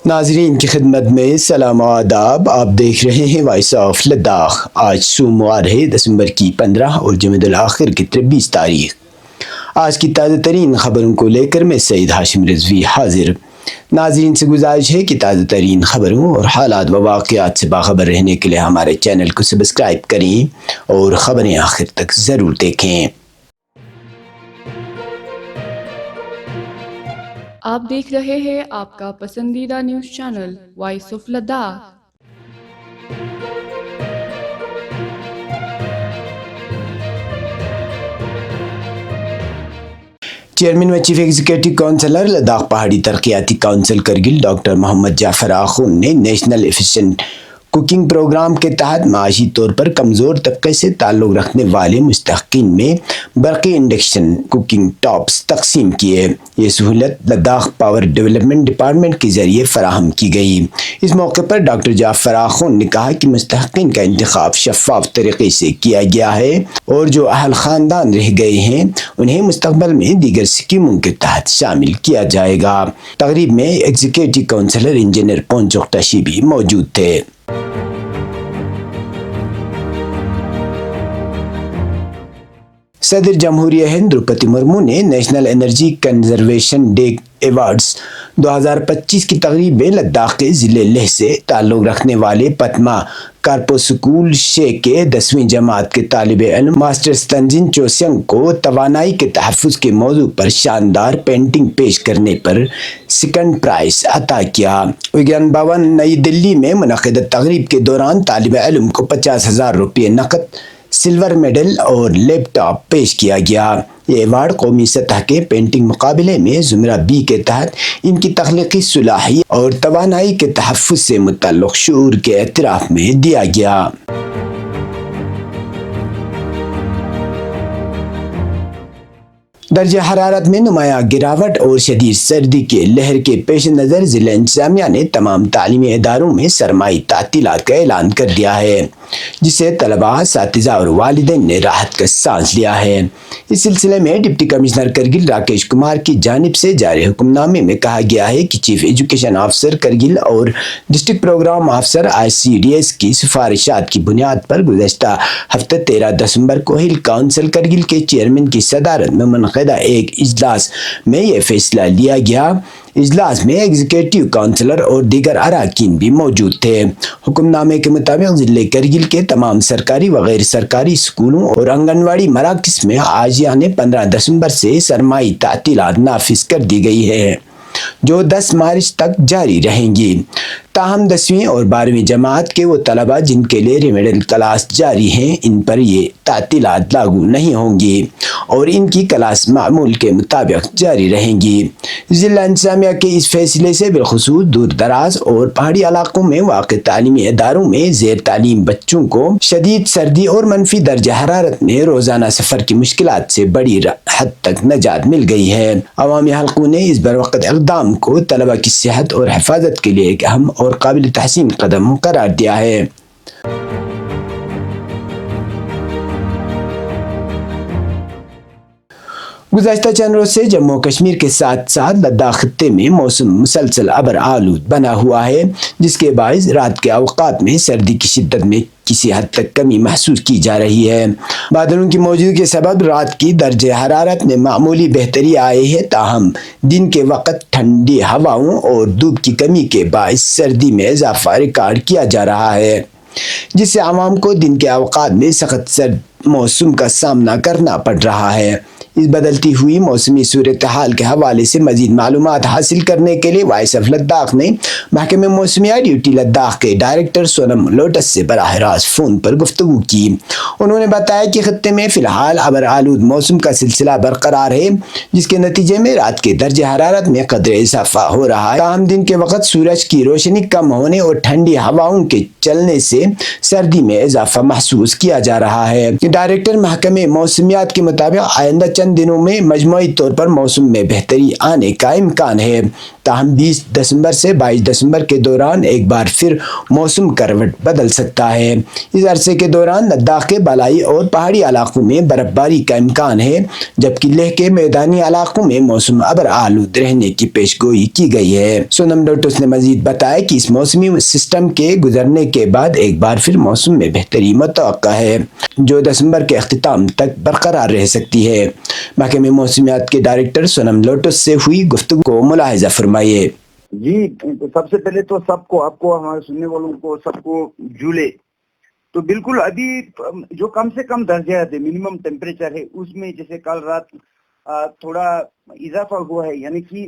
ناظرین کی خدمت میں سلام و آداب. آپ دیکھ رہے ہیں وائس آف لداخ. آج سوموار ہے دسمبر کی 15 اور جمادی الاخر کی 23 تاریخ. آج کی تازہ ترین خبروں کو لے کر میں سعید ہاشم رضوی حاضر. ناظرین سے گزارش ہے کہ تازہ ترین خبروں اور حالات و واقعات سے باخبر رہنے کے لیے ہمارے چینل کو سبسکرائب کریں اور خبریں آخر تک ضرور دیکھیں. آپ دیکھ رہے ہیں آپ کا پسندیدہ news channel voice of Ladakh. Chairman و چیف ایگزیکٹو کونسلر لداخ پہاڑی ترقیاتی کونسل کرگل ڈاکٹر محمد جعفر آخوند نے نیشنل ایفیشینٹ کوکنگ پروگرام کے تحت معاشی طور پر کمزور طبقے سے تعلق رکھنے والے مستحقین میں برقی انڈکشن کوکنگ ٹاپس تقسیم کیے. یہ سہولت لداخ پاور ڈیولپمنٹ ڈپارٹمنٹ کے ذریعے فراہم کی گئی. اس موقع پر ڈاکٹر جعفر آخوند نے کہا کہ مستحقین کا انتخاب شفاف طریقے سے کیا گیا ہے اور جو اہل خاندان رہ گئے ہیں انہیں مستقبل میں دیگر اسکیموں کے تحت شامل کیا جائے گا. تقریب میں ایگزیکٹو کونسلر انجینئر پونچوک ٹشی بھی موجود تھے. صدر جمہوریہ ہند دروپدی مرمو نے national energy conservation day awards 2025 کی تقریب میں لداخ کے ضلع لیہ سے تعلق رکھنے والے پتما کارپو سکول شے کے 10ویں جماعت کے طالب علم ماسٹر تنزین چوسینگ کو توانائی کے تحفظ کے موضوع پر شاندار پینٹنگ پیش کرنے پر سیکنڈ پرائز عطا کیا. وگیان بھون نئی دلی میں منعقدہ تقریب کے دوران طالب علم کو 50,000 روپے نقد، سلور میڈل اور لیپ ٹاپ پیش کیا گیا. یہ ایوارڈ قومی سطح کے پینٹنگ مقابلے میں زمرہ بی کے تحت ان کی تخلیقی صلاحیت اور توانائی کے تحفظ سے متعلق شعور کے اعتراف میں دیا گیا. درجہ حرارت میں نمایاں گراوٹ اور شدید سردی کے لہر کے پیش نظر ضلع انتظامیہ نے تمام تعلیمی اداروں میں سرمائی تعطیلات کا اعلان کر دیا ہے، جس سے طلباء، اساتذہ اور والدین نے راحت کا سانس لیا ہے. اس سلسلے میں ڈپٹی کمشنر کرگل راکیش کمار کی جانب سے جاری حکم نامے میں کہا گیا ہے کہ چیف ایجوکیشن آفیسر کرگل اور ڈسٹرکٹ پروگرام آفیسر ICDS کی سفارشات کی بنیاد پر گزشتہ ہفتہ 13 دسمبر کو ہل کونسل کرگل کے چیئرمین کی صدارت میں منعقدہ ایک اجلاس میں یہ فیصلہ لیا گیا. اجلاس میں ایگزیکٹو کونسلر اور دیگر اراکین بھی موجود تھے. حکم نامے کے مطابق ضلع کرگل کے تمام سرکاری و غیر سرکاری اسکولوں اور آنگن واڑی مراکز میں آج یعنی 15 دسمبر سے سرمائی تعطیلات نافذ کر دی گئی ہے، جو 10 مارچ تک جاری رہیں گی. تاہم 10ویں اور 12ویں جماعت کے وہ طلباء جن کے لیے ریمیڈل کلاس جاری ہیں ان پر یہ تعطیلات لاگو نہیں ہوں گی اور ان کی کلاس معمول کے مطابق جاری رہیں گی. ضلع انتظامیہ کے اس فیصلے سے بالخصوص دور دراز اور پہاڑی علاقوں میں واقع تعلیمی اداروں میں زیر تعلیم بچوں کو شدید سردی اور منفی درجہ حرارت میں روزانہ سفر کی مشکلات سے بڑی حد تک نجات مل گئی ہے. عوامی حلقوں نے اس بروقت اقدام کو طلباء کی صحت اور حفاظت کے لیے ایک اہم اور قابل تحسین قدم قرار دیا ہے. گزشتہ چند روز سے جموں کشمیر کے ساتھ ساتھ لداخ خطے میں موسم مسلسل ابر آلود بنا ہوا ہے، جس کے باعث رات کے اوقات میں سردی کی شدت میں کسی حد تک کمی محسوس کی جا رہی ہے. بادلوں کی موجودگی کے سبب رات کی درجہ حرارت میں معمولی بہتری آئی ہے، تاہم دن کے وقت ٹھنڈی ہواؤں اور دھوپ کی کمی کے باعث سردی میں اضافہ ریکارڈ کیا جا رہا ہے، جس سے عوام کو دن کے اوقات میں سخت سرد موسم کا سامنا کرنا پڑ رہا ہے. اس بدلتی ہوئی موسمی صورتحال کے حوالے سے مزید معلومات حاصل کرنے کے لیے وائس آف لداخ نے محکمہ موسمیات ڈیوٹی لداخ کے ڈائریکٹر سونم لوٹس سے براہ راست فون پر گفتگو کی. انہوں نے بتایا کہ خطے میں فی الحال ابر آلود موسم کا سلسلہ برقرار ہے، جس کے نتیجے میں رات کے درجہ حرارت میں قدرے اضافہ ہو رہا ہے. تاہم دن کے وقت سورج کی روشنی کم ہونے اور ٹھنڈی ہواؤں کے چلنے سے سردی میں اضافہ محسوس کیا جا رہا ہے. ڈائریکٹر محکمہ موسمیات کے مطابق آئندہ چند دنوں میں مجموعی طور پر موسم میں بہتری آنے کا امکان ہے. تاہم 20 دسمبر سے 22 دسمبر کے دوران ایک بار پھر موسم کروٹ بدل سکتا ہے۔ اس عرصے کے دوران لداخ کے بالائی اور پہاڑی علاقوں میں برف باری کا امکان ہے، جبکہ لیہ کے میدانی علاقوں میں موسم ابر آلود رہنے کی پیش گوئی کی گئی ہے۔ سونم لوٹس نے مزید بتایا کہ اس موسمی سسٹم کے گزرنے کے بعد ایک بار پھر موسم میں بہتری متوقع ہے، جو دسمبر کے اختتام تک برقرار رہ سکتی ہے۔ محکمہ موسمیات کے ڈائریکٹر سونم لوٹس سے ہوئی گفتگو کو ملاحظہ فرمائیے۔ جی، سب سے پہلے تو سب کو، آپ کو، ہمارے سننے والوں کو، سب کو جولے تو بالکل ابھی جو کم سے کم درجات ہے، منیمم ٹیمپریچر ہے، اس میں جیسے کل رات تھوڑا اضافہ ہوا ہے، یعنی کہ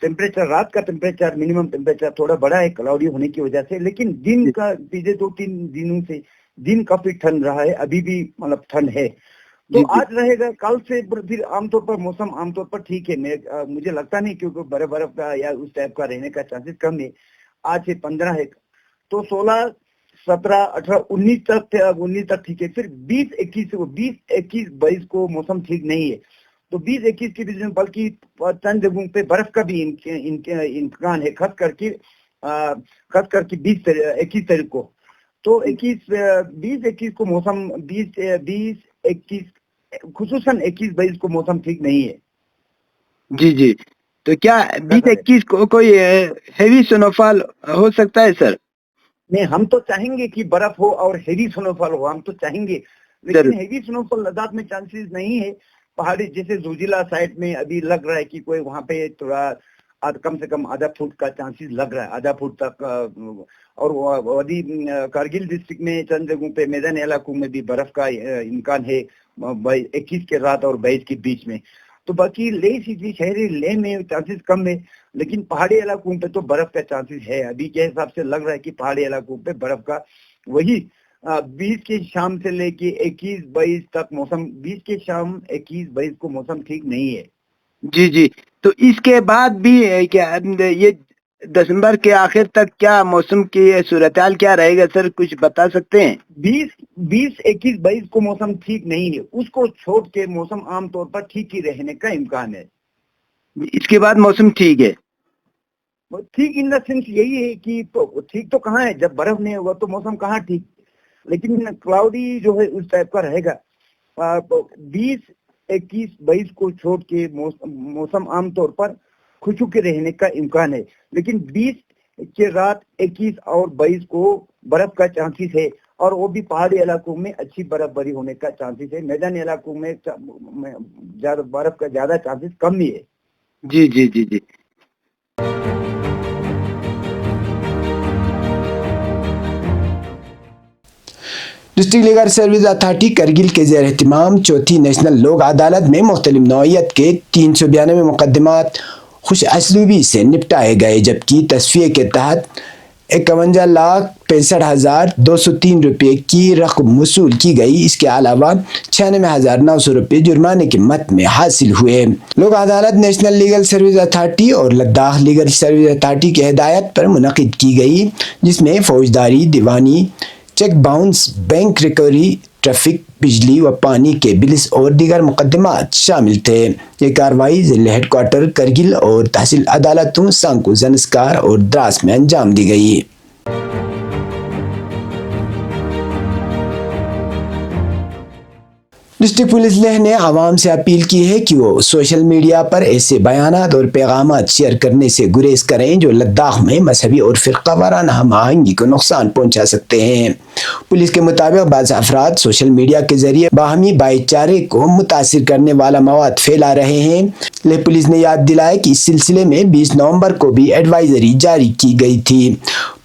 ٹیمپریچر، رات کا ٹیمپریچر، منیمم ٹیمپریچر تھوڑا بڑا ہے کلاؤڈی ہونے کی وجہ سے، لیکن دن کا پچھلے 2-3 دنوں سے دن کافی ٹھنڈ رہا ہے، ابھی بھی مطلب ٹھنڈ ہے۔ تو آج رہے گا، کل سے پھر عام طور پر موسم عام طور پر ٹھیک ہے، مجھے لگتا نہیں کیونکہ برف کا یا اس ٹائپ کا رہنے کا چانسز کم ہے۔ آج سے 15 ہے، تو 16، 17، 18، 19 تک ٹھیک ہے۔ پھر 20، 21 22 کو موسم ٹھیک نہیں ہے، تو 20، 21 کے بیچ میں بلکہ چند جگہوں پہ برف کا بھی امکان ہے، خاص کر کے 20، 21 تاریخ کو۔ تو 20، 21 کو موسم 20، 21 خصوصاً 21، 22 کو موسم ٹھیک نہیں ہے۔ جی، تو کیا 20، 21 کو کوئی ہیوی سنوفال ہو سکتا ہے سر؟ نہیں، ہم تو چاہیں گے کہ برف ہو اور ہیوی سنوفال ہو، ہم تو چاہیں گے، لیکن ہیوی سنوفال لداخ میں چانسز نہیں ہے۔ پہاڑی جیسے زوجیلا سائٹ میں ابھی لگ رہا ہے کہ کوئی وہاں پہ تھوڑا کم سے کم آدھا فٹ کا چانسز لگ رہا ہے، آدھا فٹ تک، اور وادی کارگل ڈسٹرکٹ میں چند جگہوں پہ میدانی علاقوں میں بھی برف کا امکان ہے 21 کے رات اور 22 کے بیچ میں۔ تو باقی لیہ سٹی، شہری لیہ میں چانسز کم ہے، لیکن پہاڑی علاقوں پہ تو برف کا چانسز ہے۔ ابھی کے حساب سے لگ رہا ہے کہ پہاڑی علاقوں پہ برف کا وہی 20 کی شام سے لے کے 21، 22 تک موسم، 20 کی شام 21، 22 کو موسم ٹھیک نہیں ہے۔ جی، تو اس کے بعد بھی کیا یہ دسمبر کے آخر تک کیا موسم کی صورتحال کیا رہے گا سر، کچھ بتا سکتے ہیں؟ 20، 21، 22 کو موسم ٹھیک نہیں ہے، اس کو چھوڑ کے موسم عام طور پر ٹھیک ہی رہنے کا امکان ہے۔ اس کے بعد موسم ٹھیک ہے؟ ٹھیک ان دا سینس یہی ہے کہ ٹھیک تو کہاں ہے، جب برف نہیں ہوگا تو موسم کہاں ٹھیک، لیکن کلاؤڈی جو ہے اس ٹائپ کا رہے گا۔ 20، 21، 22 کو چھوڑ کے موسم عام طور پر خشک کے رہنے کا امکان ہے، لیکن 20 کے رات 21 اور 22 کو برف کا چانسز ہے، اور وہ بھی پہاڑی علاقوں میں اچھی برف باری ہونے کا چانسز ہے، میدانی علاقوں میں برف کا زیادہ چانسز کم ہی ہے۔ جی۔ District legal service authority Kargil کے زیر اہتمام چوتھی نیشنل لوک عدالت میں مختلف نوعیت کے 392 مقدمات خوش اسلوبی سے نپٹائے گئے، جبکہ تصفیے کے تحت 51,65,203 روپے کی رقم وصول کی گئی۔ اس کے علاوہ 96,900 روپے جرمانے کے مد میں حاصل ہوئے۔ لوک عدالت نیشنل لیگل سروس اتھارٹی اور لداخ لیگل سروس اتھارٹی کی ہدایت پر منعقد کی گئی، جس میں فوجداری، دیوانی، cheque bounce, bank recovery, traffic, بجلی و پانی کے بلز اور دیگر مقدمات شامل تھے۔ یہ کارروائی ضلع ہیڈ کوارٹر کرگل اور تحصیل عدالتوں سانکو، زنسکار اور دراس میں انجام دی گئی۔ ڈسٹرکٹ پولیس لیہ نے عوام سے اپیل کی ہے کہ وہ سوشل میڈیا پر ایسے بیانات اور پیغامات شیئر کرنے سے گریز کریں جو لداخ میں مذہبی اور فرقہ وارانہ ہم آہنگی کو نقصان پہنچا سکتے ہیں۔ پولیس کے مطابق بعض افراد سوشل میڈیا کے ذریعے باہمی بھائی چارے کو متاثر کرنے والا مواد پھیلا رہے ہیں۔ لیہ پولیس نے یاد دلایا کہ اس سلسلے میں 20 نومبر کو بھی ایڈوائزری جاری کی گئی تھی۔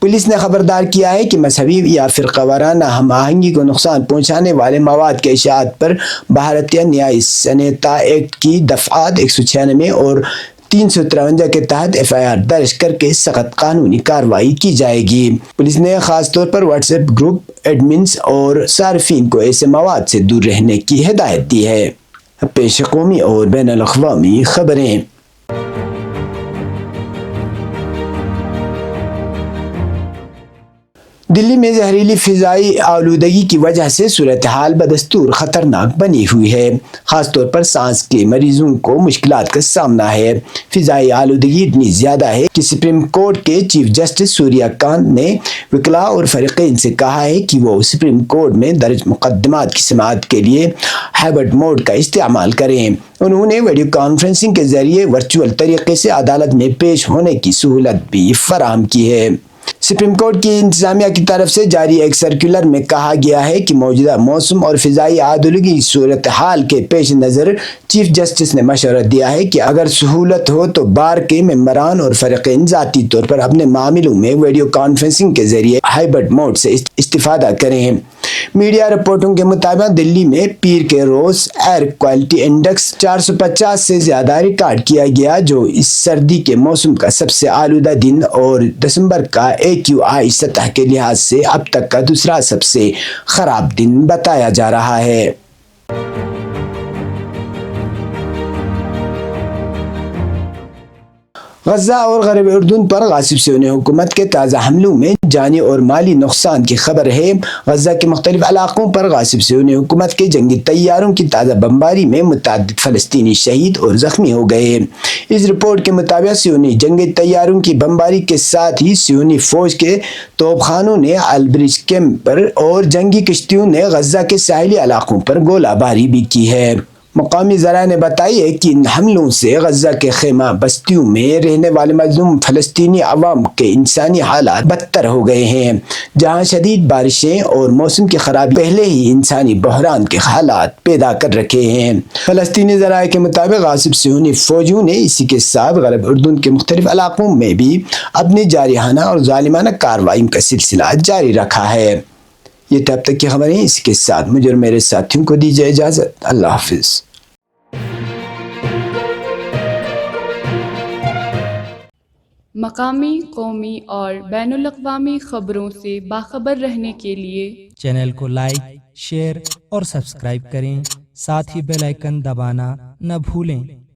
پولیس نے خبردار کیا ہے کہ مذہبی یا فرقہ وارانہ ہم آہنگی کو نقصان پہنچانے والے مواد کے اشاعت پر بھارتیہ نیائی سنہتا ایکٹ کی دفعات 196 اور 353 کے تحت FIR درج کر کے سخت قانونی کارروائی کی جائے گی۔ پولیس نے خاص طور پر واٹس ایپ گروپ ایڈمنز اور صارفین کو ایسے مواد سے دور رہنے کی ہدایت دی ہے۔ پیش قومی اور بین الاقوامی خبریں۔ دلی میں زہریلی فضائی آلودگی کی وجہ سے صورتحال بدستور خطرناک بنی ہوئی ہے، خاص طور پر سانس کے مریضوں کو مشکلات کا سامنا ہے۔ فضائی آلودگی اتنی زیادہ ہے کہ سپریم کورٹ کے چیف جسٹس سوریہ کانت نے وکلاء اور فریقین سے کہا ہے کہ وہ سپریم کورٹ میں درج مقدمات کی سماعت کے لیے ہائبرڈ موڈ کا استعمال کریں۔ انہوں نے ویڈیو کانفرنسنگ کے ذریعے ورچوئل طریقے سے عدالت میں پیش ہونے کی سہولت بھی فراہم کی ہے۔ سپریم کورٹ کی انتظامیہ کی طرف سے جاری ایک سرکولر میں کہا گیا ہے کہ موجودہ موسم اور فضائی آلودگی کی صورتحال کے پیش نظر چیف جسٹس نے مشورہ دیا ہے کہ اگر سہولت ہو تو بار کے ممبران اور فریقین ذاتی طور پر اپنے معاملوں میں ویڈیو کانفرنسنگ کے ذریعے ہائبرڈ موڈ سے استفادہ کریں۔ میڈیا رپورٹوں کے مطابق دلی میں پیر کے روز ایئر کوالٹی انڈیکس 450 سے زیادہ ریکارڈ کیا گیا، جو اس سردی کے موسم کا سب سے آلودہ دن اور دسمبر کا AQI سطح کے لحاظ سے اب تک کا دوسرا سب سے خراب دن بتایا جا رہا ہے۔ غزہ اور غرب اردن پر غاصب صہیونی حکومت کے تازہ حملوں میں جانی اور مالی نقصان کی خبر ہے۔ غزہ کے مختلف علاقوں پر غاصب صہیونی حکومت کے جنگی طیاروں کی تازہ بمباری میں متعدد فلسطینی شہید اور زخمی ہو گئے۔ اس رپورٹ کے مطابق صہیونی جنگی طیاروں کی بمباری کے ساتھ ہی صہیونی فوج کے توپ خانوں نے البریج کیمپ پر اور جنگی کشتیوں نے غزہ کے ساحلی علاقوں پر گولہ باری بھی کی ہے۔ مقامی ذرائع نے بتائی ہے کہ ان حملوں سے غزہ کے خیمہ بستیوں میں رہنے والے مظلوم فلسطینی عوام کے انسانی حالات بدتر ہو گئے ہیں، جہاں شدید بارشیں اور موسم کی خرابی پہلے ہی انسانی بحران کے حالات پیدا کر رکھے ہیں۔ فلسطینی ذرائع کے مطابق غاصب صہیونی فوجوں نے اسی کے ساتھ غرب اردن کے مختلف علاقوں میں بھی اپنی جارحانہ اور ظالمانہ کارروائیوں کا سلسلہ جاری رکھا ہے۔ یہ تب تک کی خبریں، اس کے ساتھ مجھے اور میرے ساتھیوں کو دیجیے اجازت۔ اللہ حافظ۔ مقامی، قومی اور بین الاقوامی خبروں سے باخبر رہنے کے لیے چینل کو لائک، شیئر اور سبسکرائب کریں، ساتھ ہی بیل آئیکن دبانا نہ بھولیں۔